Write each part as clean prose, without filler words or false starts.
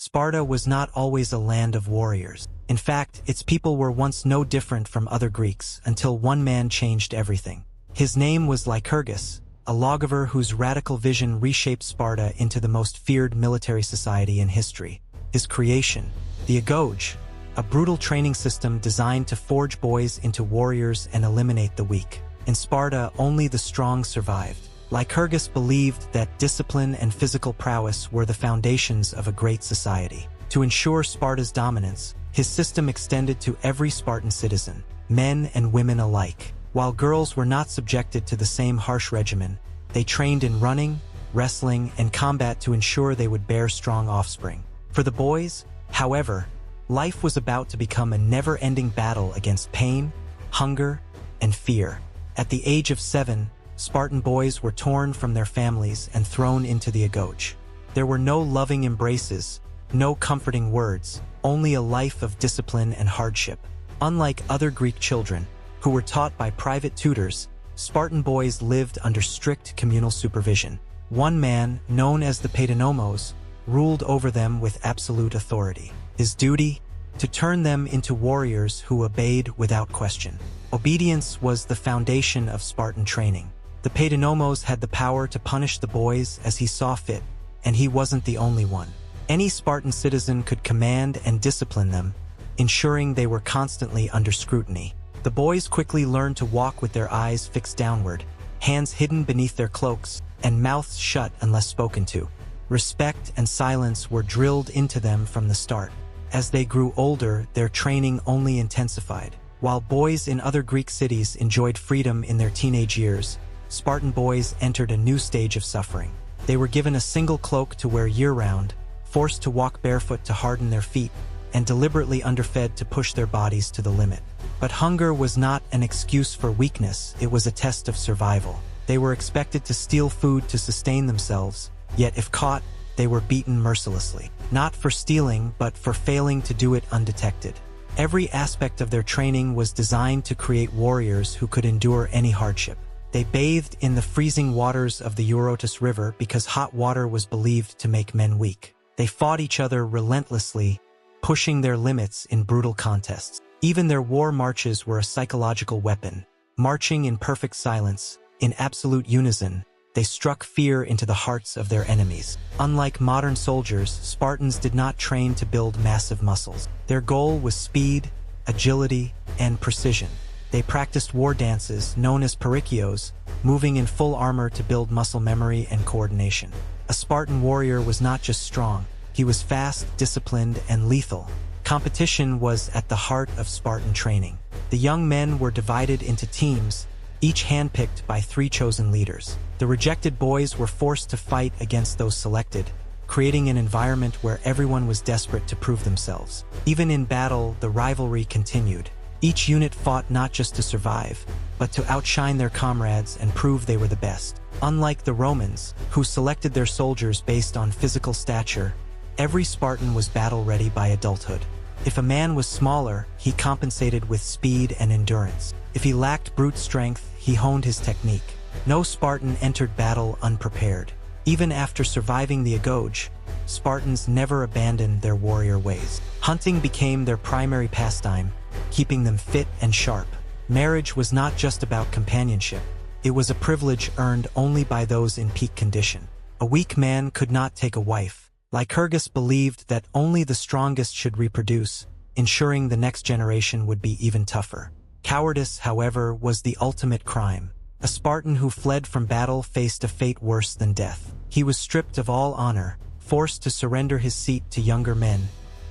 Sparta was not always a land of warriors. In fact, its people were once no different from other Greeks until one man changed everything. His name was Lycurgus, a lawgiver whose radical vision reshaped Sparta into the most feared military society in history. His creation, the Agoge, a brutal training system designed to forge boys into warriors and eliminate the weak. In Sparta, only the strong survived. Lycurgus believed that discipline and physical prowess were the foundations of a great society. To ensure Sparta's dominance, his system extended to every Spartan citizen, men and women alike. While girls were not subjected to the same harsh regimen, they trained in running, wrestling, and combat to ensure they would bear strong offspring. For the boys, however, life was about to become a never-ending battle against pain, hunger, and fear. At the age of 7, Spartan boys were torn from their families and thrown into the Agoge. There were no loving embraces, no comforting words, only a life of discipline and hardship. Unlike other Greek children, who were taught by private tutors, Spartan boys lived under strict communal supervision. One man, known as the Paidonomos, ruled over them with absolute authority. His duty? To turn them into warriors who obeyed without question. Obedience was the foundation of Spartan training. The Paidonomos had the power to punish the boys as he saw fit, and he wasn't the only one. Any Spartan citizen could command and discipline them, ensuring they were constantly under scrutiny. The boys quickly learned to walk with their eyes fixed downward, hands hidden beneath their cloaks, and mouths shut unless spoken to. Respect and silence were drilled into them from the start. As they grew older, their training only intensified. While boys in other Greek cities enjoyed freedom in their teenage years, Spartan boys entered a new stage of suffering. They were given a single cloak to wear year-round, forced to walk barefoot to harden their feet, and deliberately underfed to push their bodies to the limit. But hunger was not an excuse for weakness, it was a test of survival. They were expected to steal food to sustain themselves, yet if caught, they were beaten mercilessly. Not for stealing, but for failing to do it undetected. Every aspect of their training was designed to create warriors who could endure any hardship. They bathed in the freezing waters of the Eurotas River because hot water was believed to make men weak. They fought each other relentlessly, pushing their limits in brutal contests. Even their war marches were a psychological weapon. Marching in perfect silence, in absolute unison, they struck fear into the hearts of their enemies. Unlike modern soldiers, Spartans did not train to build massive muscles. Their goal was speed, agility, and precision. They practiced war dances, known as perikios, moving in full armor to build muscle memory and coordination. A Spartan warrior was not just strong, he was fast, disciplined, and lethal. Competition was at the heart of Spartan training. The young men were divided into teams, each handpicked by 3 chosen leaders. The rejected boys were forced to fight against those selected, creating an environment where everyone was desperate to prove themselves. Even in battle, the rivalry continued. Each unit fought not just to survive, but to outshine their comrades and prove they were the best. Unlike the Romans, who selected their soldiers based on physical stature, every Spartan was battle-ready by adulthood. If a man was smaller, he compensated with speed and endurance. If he lacked brute strength, he honed his technique. No Spartan entered battle unprepared. Even after surviving the Agoge, Spartans never abandoned their warrior ways. Hunting became their primary pastime, keeping them fit and sharp. Marriage was not just about companionship. It was a privilege earned only by those in peak condition. A weak man could not take a wife. Lycurgus believed that only the strongest should reproduce, ensuring the next generation would be even tougher. Cowardice, however, was the ultimate crime. A Spartan who fled from battle faced a fate worse than death. He was stripped of all honor, forced to surrender his seat to younger men,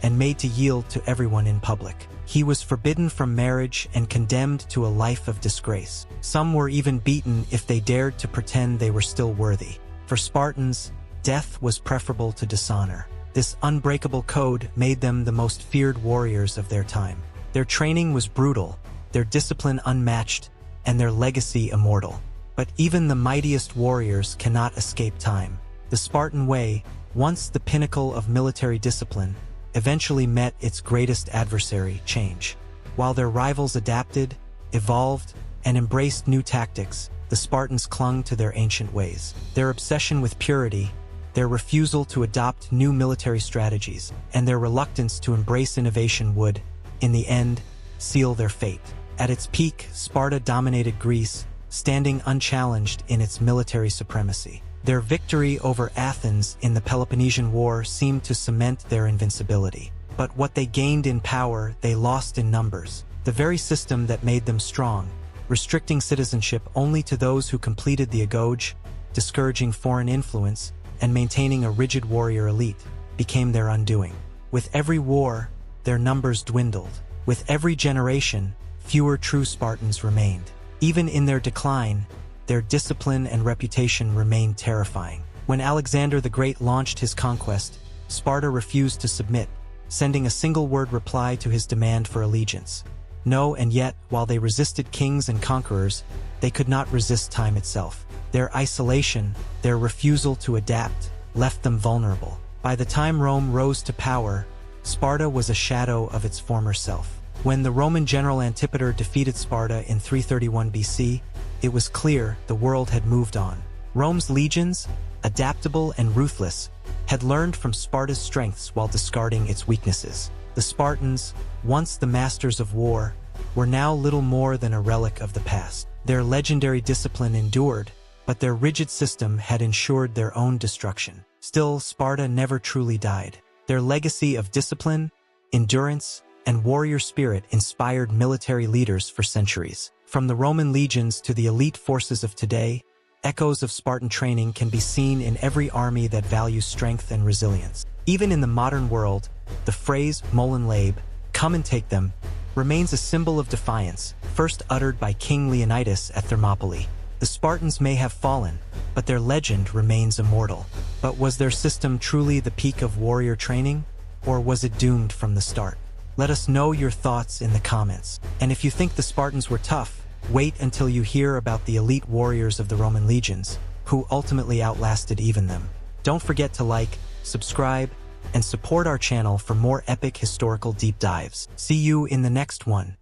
and made to yield to everyone in public. He was forbidden from marriage and condemned to a life of disgrace. Some were even beaten if they dared to pretend they were still worthy. For Spartans, death was preferable to dishonor. This unbreakable code made them the most feared warriors of their time. Their training was brutal, their discipline unmatched, and their legacy immortal. But even the mightiest warriors cannot escape time. The Spartan way, once the pinnacle of military discipline, eventually met its greatest adversary, change. While their rivals adapted, evolved, and embraced new tactics, the Spartans clung to their ancient ways. Their obsession with purity, Their refusal to adopt new military strategies and their reluctance to embrace innovation would, in the end, seal their fate. At its peak, Sparta dominated Greece, standing unchallenged in its military supremacy. Their victory over Athens in the Peloponnesian War seemed to cement their invincibility. But what they gained in power, they lost in numbers, the very system that made them strong, restricting citizenship only to those who completed the Agoge, discouraging foreign influence, and maintaining a rigid warrior elite, became their undoing. With every war, their numbers dwindled. With every generation, fewer true Spartans remained. Even in their decline, their discipline and reputation remained terrifying. When Alexander the Great launched his conquest, Sparta refused to submit, sending a single-word reply to his demand for allegiance. No, and yet, while they resisted kings and conquerors, they could not resist time itself. Their isolation, their refusal to adapt, left them vulnerable. By the time Rome rose to power, Sparta was a shadow of its former self. When the Roman general Antipater defeated Sparta in 331 BC, it was clear the world had moved on. Rome's legions, adaptable and ruthless, had learned from Sparta's strengths while discarding its weaknesses. The Spartans, once the masters of war, were now little more than a relic of the past. Their legendary discipline endured, but their rigid system had ensured their own destruction. Still, Sparta never truly died. Their legacy of discipline, endurance, and warrior spirit inspired military leaders for centuries. From the Roman legions to the elite forces of today, echoes of Spartan training can be seen in every army that values strength and resilience. Even in the modern world, the phrase "Mollen Labe," come and take them, remains a symbol of defiance, first uttered by King Leonidas at Thermopylae. The Spartans may have fallen, but their legend remains immortal. But was their system truly the peak of warrior training, or was it doomed from the start? Let us know your thoughts in the comments. And if you think the Spartans were tough, wait until you hear about the elite warriors of the Roman legions, who ultimately outlasted even them. Don't forget to like, subscribe, and support our channel for more epic historical deep dives. See you in the next one.